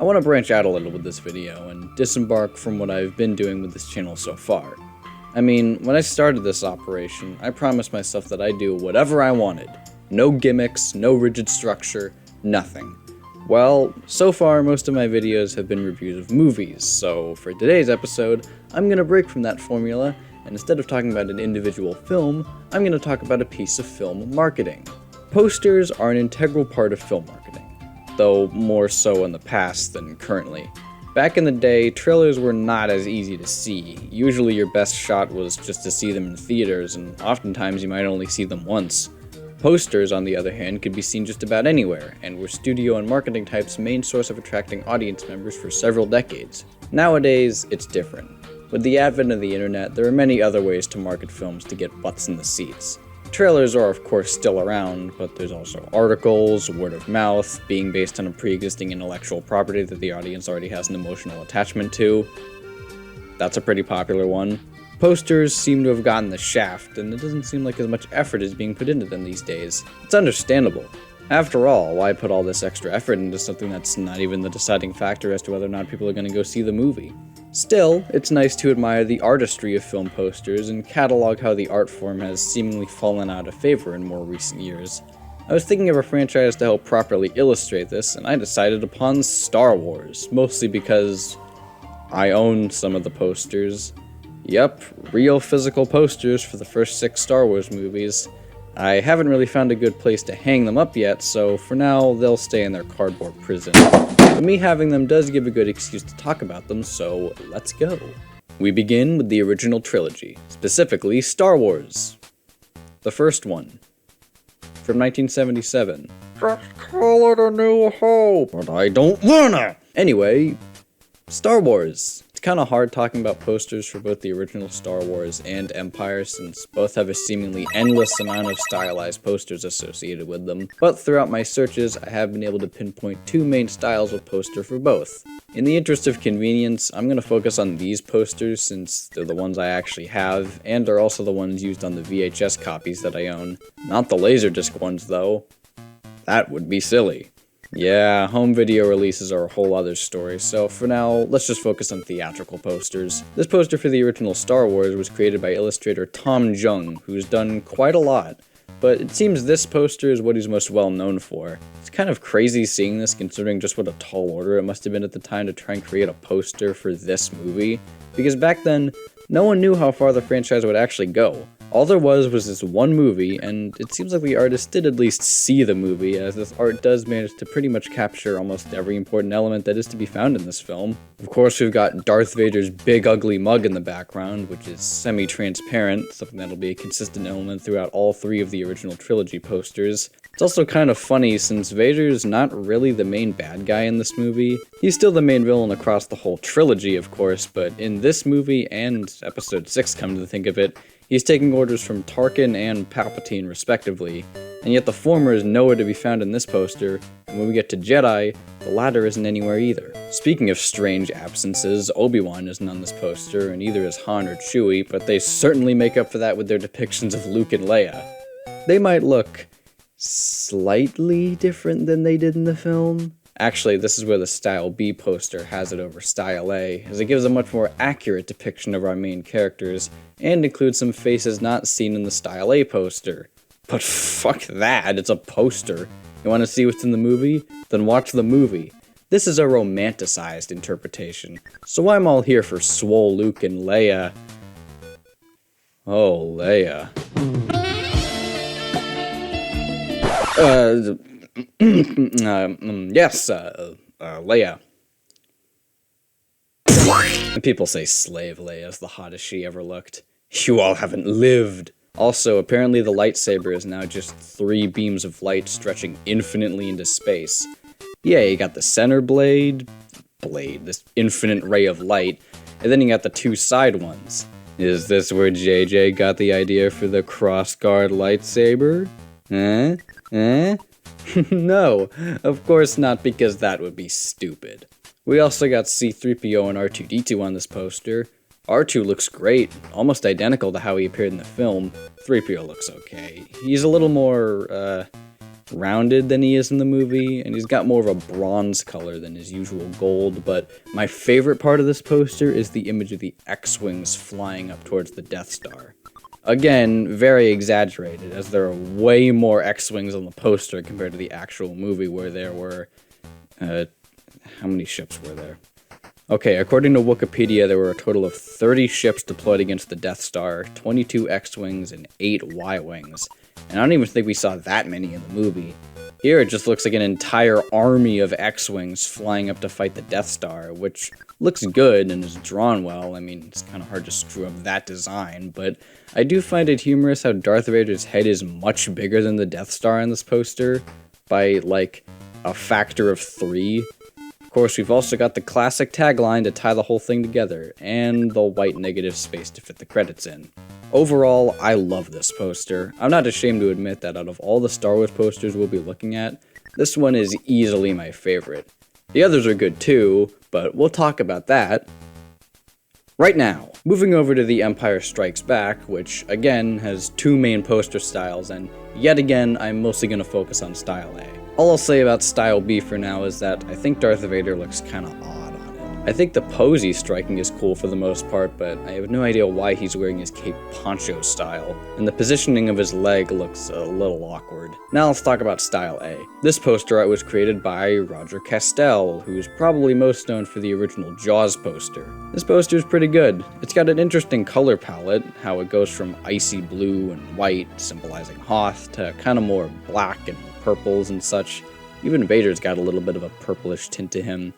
want to branch out a little with this video and disembark from what I've been doing with this channel so far. I mean, when I started this operation, I promised myself that I'd do whatever I wanted. No gimmicks, no rigid structure, nothing. Well, so far most of my videos have been reviews of movies, so for today's episode, I'm gonna break from that formula, and instead of talking about an individual film, I'm gonna talk about a piece of film marketing. Posters are an integral part of film marketing, though more so in the past than currently. Back in the day, trailers were not as easy to see. Usually your best shot was just to see them in theaters, and oftentimes you might only see them once. Posters, on the other hand, could be seen just about anywhere, and were studio and marketing types' main source of attracting audience members for several decades. Nowadays, it's different. With the advent of the internet, there are many other ways to market films to get butts in the seats. Trailers are of course still around, but there's also articles, word of mouth, being based on a pre-existing intellectual property that the audience already has an emotional attachment to. That's a pretty popular one. Posters seem to have gotten the shaft, and it doesn't seem like as much effort is being put into them these days. It's understandable. After all, why put all this extra effort into something that's not even the deciding factor as to whether or not people are going to go see the movie? Still, it's nice to admire the artistry of film posters and catalog how the art form has seemingly fallen out of favor in more recent years. I was thinking of a franchise to help properly illustrate this, and I decided upon Star Wars, mostly because I own some of the posters. Yep, real physical posters for the first 6 Star Wars movies. I haven't really found a good place to hang them up yet, so for now, they'll stay in their cardboard prison. But me having them does give a good excuse to talk about them, so let's go. We begin with the original trilogy, specifically Star Wars. The first one, from 1977. Just call it A New Hope, but I don't wanna! Anyway, Star Wars. It's kinda hard talking about posters for both the original Star Wars and Empire, since both have a seemingly endless amount of stylized posters associated with them, but throughout my searches, I have been able to pinpoint 2 main styles of poster for both. In the interest of convenience, I'm gonna focus on these posters since they're the ones I actually have, and are also the ones used on the VHS copies that I own. Not the Laserdisc ones, though. That would be silly. Yeah, home video releases are a whole other story, so for now, let's just focus on theatrical posters. This poster for the original Star Wars was created by illustrator Tom Jung, who's done quite a lot, but it seems this poster is what he's most well known for. It's kind of crazy seeing this considering just what a tall order it must have been at the time to try and create a poster for this movie, because back then, no one knew how far the franchise would actually go. All there was this one movie, and it seems like the artist did at least see the movie, as this art does manage to pretty much capture almost every important element that is to be found in this film. Of course, we've got Darth Vader's big ugly mug in the background, which is semi-transparent, something that'll be a consistent element throughout all 3 of the original trilogy posters. It's also kind of funny since Vader's not really the main bad guy in this movie. He's still the main villain across the whole trilogy, of course, but in this movie and Episode 6, come to think of it, he's taking orders from Tarkin and Palpatine, respectively, and yet the former is nowhere to be found in this poster, and when we get to Jedi, the latter isn't anywhere either. Speaking of strange absences, Obi-Wan isn't on this poster, and neither is Han or Chewie, but they certainly make up for that with their depictions of Luke and Leia. They might look slightly different than they did in the film. Actually, this is where the Style B poster has it over Style A, as it gives a much more accurate depiction of our main characters, and includes some faces not seen in the Style A poster. But fuck that, it's a poster. You want to see what's in the movie? Then watch the movie. This is a romanticized interpretation, so I'm all here for swole Luke and Leia. Oh, Leia. Yes, Leia. And people say Slave Leia is the hottest she ever looked. You all haven't lived. Also, apparently the lightsaber is now just 3 beams of light stretching infinitely into space. Yeah, you got the center blade, this infinite ray of light, and then you got the 2 side ones. Is this where JJ got the idea for the cross-guard lightsaber? No, of course not, because that would be stupid. We also got C-3PO and R2-D2 on this poster. R2 looks great, almost identical to how he appeared in the film. 3PO looks okay. He's a little more, rounded than he is in the movie, and he's got more of a bronze color than his usual gold, but my favorite part of this poster is the image of the X-Wings flying up towards the Death Star. Again, very exaggerated, as there are way more X-Wings on the poster compared to the actual movie, where there were, how many ships were there? Okay, according to Wikipedia, there were a total of 30 ships deployed against the Death Star, 22 X-Wings, and 8 Y-Wings. And I don't even think we saw that many in the movie. Here it just looks like an entire army of X-Wings flying up to fight the Death Star, which looks good and is drawn well. I mean, it's kind of hard to screw up that design, but I do find it humorous how Darth Vader's head is much bigger than the Death Star in this poster, by like a factor of 3. Of course, we've also got the classic tagline to tie the whole thing together, and the white negative space to fit the credits in. Overall, I love this poster. I'm not ashamed to admit that out of all the Star Wars posters we'll be looking at, this one is easily my favorite. The others are good too, but we'll talk about that right now. Moving over to The Empire Strikes Back, which again has 2 main poster styles, and yet again I'm mostly going to focus on Style A. All I'll say about Style B for now is that I think Darth Vader looks kinda odd on it. I think the pose he's striking is cool for the most part, but I have no idea why he's wearing his cape poncho style, and the positioning of his leg looks a little awkward. Now let's talk about Style A. This poster art was created by Roger Castell, who's probably most known for the original Jaws poster. This poster is pretty good. It's got an interesting color palette, how it goes from icy blue and white, symbolizing Hoth, to kind of more black and purples and such. Even Vader's got a little bit of a purplish tint to him.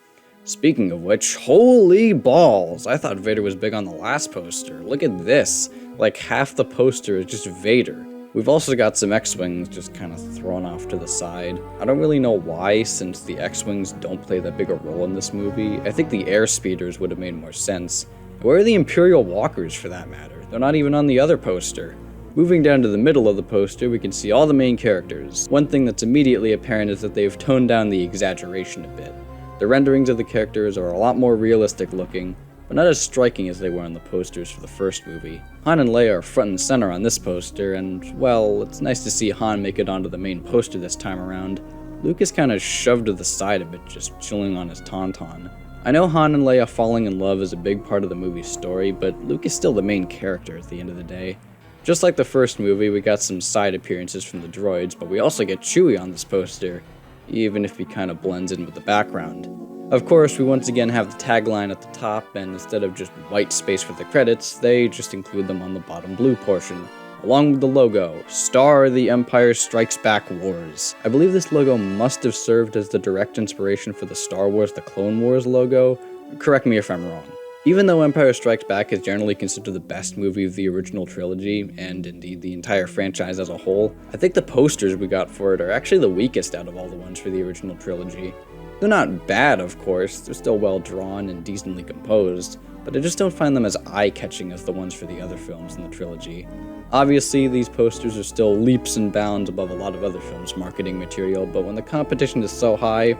Speaking of which, holy balls! I thought Vader was big on the last poster. Look at this. Like half the poster is just Vader. We've also got some X-Wings just kind of thrown off to the side. I don't really know why, since the X-Wings don't play that big a role in this movie. I think the air speeders would have made more sense. Where are the Imperial Walkers for that matter? They're not even on the other poster. Moving down to the middle of the poster, we can see all the main characters. One thing that's immediately apparent is that they've toned down the exaggeration a bit. The renderings of the characters are a lot more realistic looking, but not as striking as they were on the posters for the first movie. Han and Leia are front and center on this poster, and, well, it's nice to see Han make it onto the main poster this time around. Luke is kind of shoved to the side a bit, just chilling on his tauntaun. I know Han and Leia falling in love is a big part of the movie's story, but Luke is still the main character at the end of the day. Just like the first movie, we got some side appearances from the droids, but we also get Chewie on this poster, even if he kind of blends in with the background. Of course, we once again have the tagline at the top, and instead of just white space for the credits, they just include them on the bottom blue portion, along with the logo, Star the Empire Strikes Back Wars. I believe this logo must have served as the direct inspiration for the Star Wars The Clone Wars logo. Correct me if I'm wrong. Even though Empire Strikes Back is generally considered the best movie of the original trilogy, and indeed the entire franchise as a whole, I think the posters we got for it are actually the weakest out of all the ones for the original trilogy. They're not bad, of course, they're still well drawn and decently composed, but I just don't find them as eye-catching as the ones for the other films in the trilogy. Obviously, these posters are still leaps and bounds above a lot of other films' marketing material, but when the competition is so high,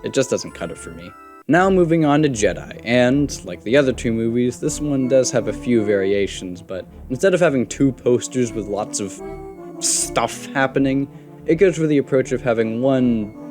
it just doesn't cut it for me. Now moving on to Jedi, and, like the other 2 movies, this one does have a few variations, but instead of having 2 posters with lots of stuff happening, it goes for the approach of having one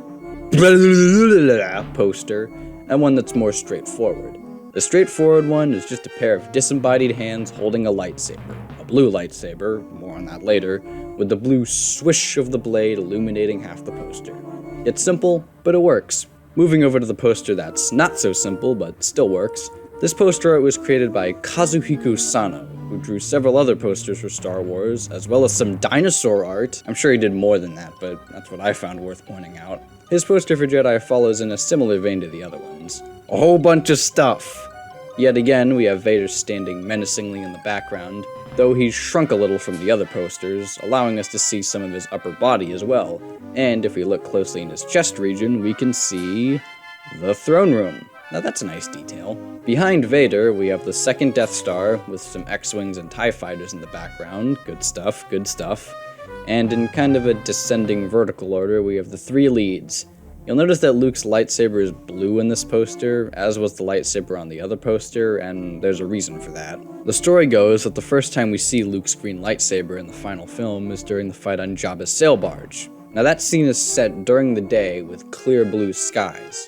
poster and one that's more straightforward. The straightforward one is just a pair of disembodied hands holding a lightsaber, a blue lightsaber, more on that later, with the blue swish of the blade illuminating half the poster. It's simple, but it works. Moving over to the poster that's not so simple, but still works. This poster art was created by Kazuhiko Sano, who drew several other posters for Star Wars, as well as some dinosaur art. I'm sure he did more than that, but that's what I found worth pointing out. His poster for Jedi follows in a similar vein to the other ones. A whole bunch of stuff! Yet again, we have Vader standing menacingly in the background, though he's shrunk a little from the other posters, allowing us to see some of his upper body as well. And if we look closely in his chest region, we can see the throne room. Now that's a nice detail. Behind Vader, we have the second Death Star, with some X-Wings and TIE Fighters in the background. Good stuff, good stuff. And in kind of a descending vertical order, we have the 3 leads. You'll notice that Luke's lightsaber is blue in this poster, as was the lightsaber on the other poster, and there's a reason for that. The story goes that the first time we see Luke's green lightsaber in the final film is during the fight on Jabba's sail barge. Now that scene is set during the day with clear blue skies.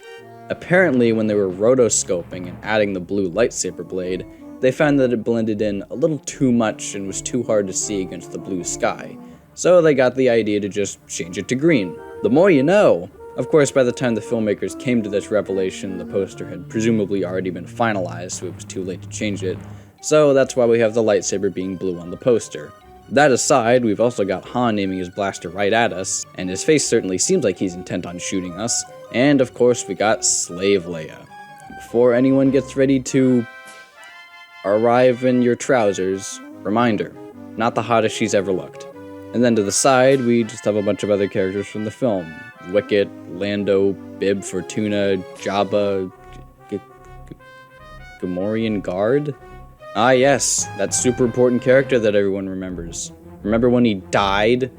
Apparently when they were rotoscoping and adding the blue lightsaber blade, they found that it blended in a little too much and was too hard to see against the blue sky. So they got the idea to just change it to green. The more you know! Of course, by the time the filmmakers came to this revelation, the poster had presumably already been finalized, so it was too late to change it. So that's why we have the lightsaber being blue on the poster. That aside, we've also got Han aiming his blaster right at us, and his face certainly seems like he's intent on shooting us. And of course, we got Slave Leia. Before anyone gets ready to arrive in your trousers, reminder, not the hottest she's ever looked. And then to the side, we just have a bunch of other characters from the film. Wicket, Lando, Bib Fortuna, Jabba, Gamorrean Guard? Ah yes, that super important character that everyone remembers. Remember when he died?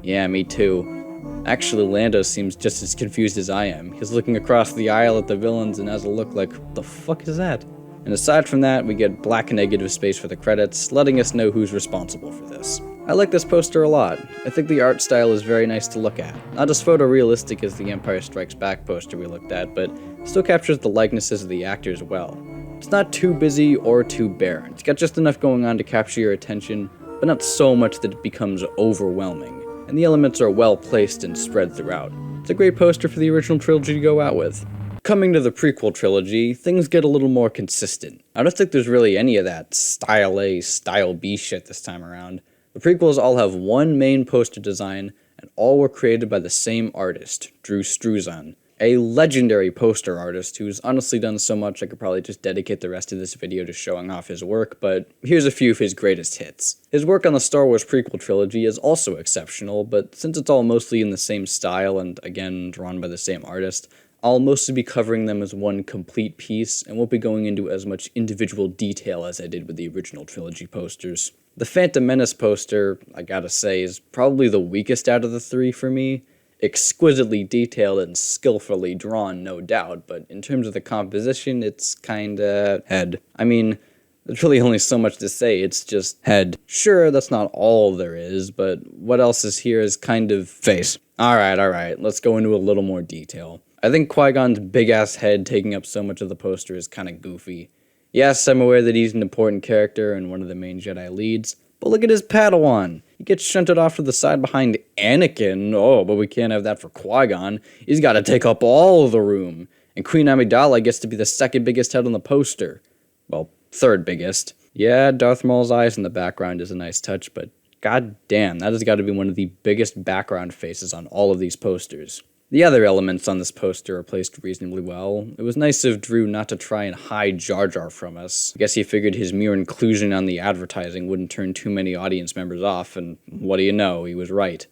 Yeah, me too. Actually, Lando seems just as confused as I am. He's looking across the aisle at the villains and has a look like, what the fuck is that? And aside from that, we get black negative space for the credits, letting us know who's responsible for this. I like this poster a lot. I think the art style is very nice to look at. Not as photorealistic as the Empire Strikes Back poster we looked at, but still captures the likenesses of the actors well. It's not too busy or too barren. It's got just enough going on to capture your attention, but not so much that it becomes overwhelming. And the elements are well placed and spread throughout. It's a great poster for the original trilogy to go out with. Coming to the prequel trilogy, things get a little more consistent. I don't think there's really any of that Style A, Style B shit this time around. The prequels all have one main poster design, and all were created by the same artist, Drew Struzan, a legendary poster artist who's honestly done so much I could probably just dedicate the rest of this video to showing off his work, but here's a few of his greatest hits. His work on the Star Wars prequel trilogy is also exceptional, but since it's all mostly in the same style and, again, drawn by the same artist, I'll mostly be covering them as one complete piece and won't be going into as much individual detail as I did with the original trilogy posters. The Phantom Menace poster, I gotta say, is probably the weakest out of the three for me. Exquisitely detailed and skillfully drawn, no doubt, but in terms of the composition, it's kinda head. I mean, there's really only so much to say, it's just head. Sure, that's not all there is, but what else is here is kind of face. Alright, let's go into a little more detail. I think Qui-Gon's big-ass head taking up so much of the poster is kinda goofy. Yes, I'm aware that he's an important character and one of the main Jedi leads, but look at his Padawan! He gets shunted off to the side behind Anakin. Oh, but we can't have that for Qui-Gon. He's gotta take up all of the room. And Queen Amidala gets to be the second biggest head on the poster. Well, third biggest. Yeah, Darth Maul's eyes in the background is a nice touch, but god damn, that has gotta be one of the biggest background faces on all of these posters. The other elements on this poster are placed reasonably well. It was nice of Drew not to try and hide Jar Jar from us. I guess he figured his mere inclusion on the advertising wouldn't turn too many audience members off, and what do you know, he was right.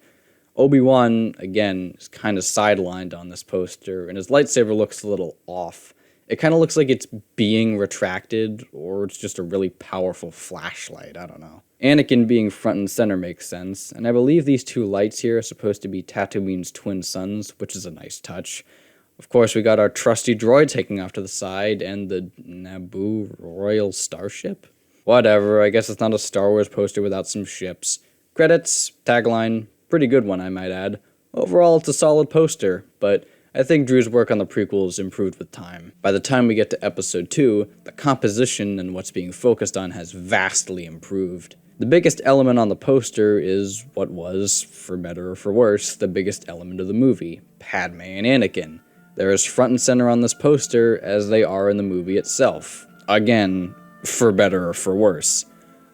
Obi-Wan, again, is kind of sidelined on this poster, and his lightsaber looks a little off. It kind of looks like it's being retracted, or it's just a really powerful flashlight, I don't know. Anakin being front and center makes sense, and I believe these two lights here are supposed to be Tatooine's twin suns, which is a nice touch. Of course, we got our trusty droid taking off to the side, and the Naboo Royal Starship? Whatever, I guess it's not a Star Wars poster without some ships. Credits, tagline, pretty good one I might add. Overall, it's a solid poster, but I think Drew's work on the prequels improved with time. By the time we get to episode 2, the composition and what's being focused on has vastly improved. The biggest element on the poster is what was, for better or for worse, the biggest element of the movie, Padme and Anakin. They're as front and center on this poster as they are in the movie itself. Again, for better or for worse.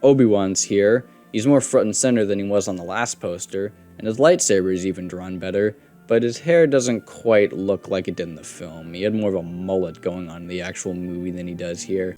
Obi-Wan's here, he's more front and center than he was on the last poster, and his lightsaber is even drawn better, but his hair doesn't quite look like it did in the film. He had more of a mullet going on in the actual movie than he does here.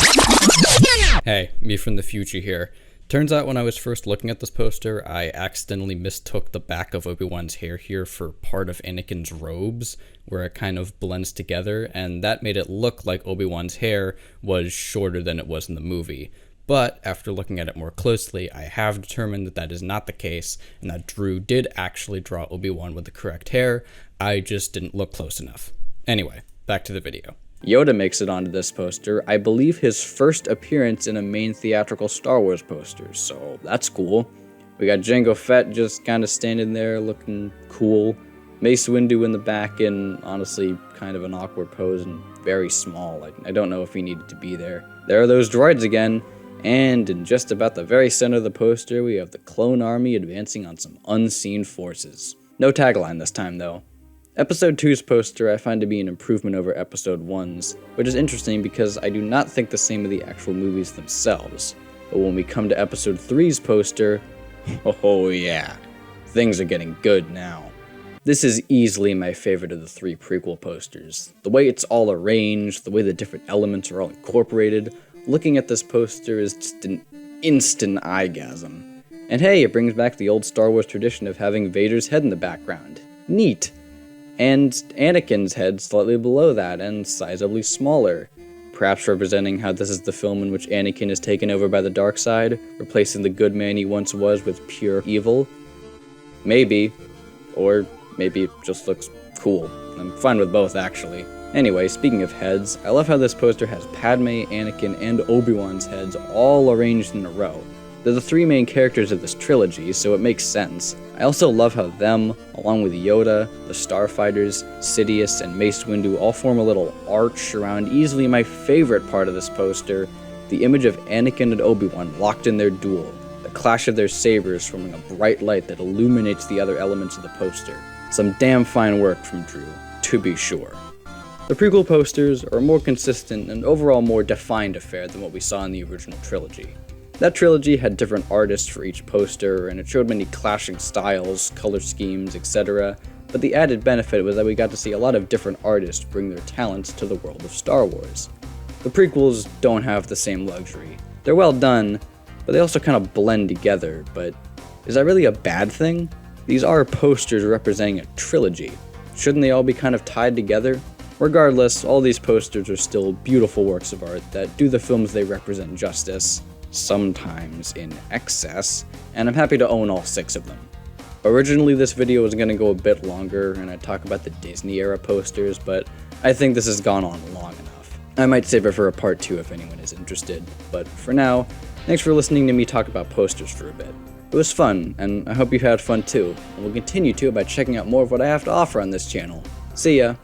Hey, me from the future here. Turns out when I was first looking at this poster, I accidentally mistook the back of Obi-Wan's hair here for part of Anakin's robes, where it kind of blends together, and that made it look like Obi-Wan's hair was shorter than it was in the movie. But after looking at it more closely, I have determined that that is not the case, and that Drew did actually draw Obi-Wan with the correct hair. I just didn't look close enough. Anyway, back to the video. Yoda makes it onto this poster, I believe his first appearance in a main theatrical Star Wars poster, so that's cool. We got Jango Fett just kind of standing there looking cool. Mace Windu in the back in, honestly, kind of an awkward pose and very small. I don't know if he needed to be there. There are those droids again, and in just about the very center of the poster, we have the clone army advancing on some unseen forces. No tagline this time, though. Episode 2's poster I find to be an improvement over Episode 1's, which is interesting because I do not think the same of the actual movies themselves. But when we come to Episode 3's poster, oh yeah, things are getting good now. This is easily my favorite of the 3 prequel posters. The way it's all arranged, the way the different elements are all incorporated, looking at this poster is just an instant eyegasm. And hey, it brings back the old Star Wars tradition of having Vader's head in the background. Neat. And Anakin's head slightly below that, and sizably smaller. Perhaps representing how this is the film in which Anakin is taken over by the dark side, replacing the good man he once was with pure evil. Maybe. Or maybe it just looks cool. I'm fine with both, actually. Anyway, speaking of heads, I love how this poster has Padme, Anakin, and Obi-Wan's heads all arranged in a row. They're the 3 main characters of this trilogy, so it makes sense. I also love how them, along with Yoda, the Starfighters, Sidious, and Mace Windu all form a little arch around easily my favorite part of this poster, the image of Anakin and Obi-Wan locked in their duel, the clash of their sabers forming a bright light that illuminates the other elements of the poster. Some damn fine work from Drew, to be sure. The prequel posters are a more consistent and overall more defined affair than what we saw in the original trilogy. That trilogy had different artists for each poster, and it showed many clashing styles, color schemes, etc., but the added benefit was that we got to see a lot of different artists bring their talents to the world of Star Wars. The prequels don't have the same luxury. They're well done, but they also kind of blend together, but is that really a bad thing? These are posters representing a trilogy. Shouldn't they all be kind of tied together? Regardless, all these posters are still beautiful works of art that do the films they represent justice, sometimes in excess, and I'm happy to own all 6 of them. Originally this video was going to go a bit longer and I'd talk about the Disney era posters, but I think this has gone on long enough. I might save it for a part 2 if anyone is interested, but for now, thanks for listening to me talk about posters for a bit. It was fun, and I hope you had fun too, and will continue to by checking out more of what I have to offer on this channel. See ya!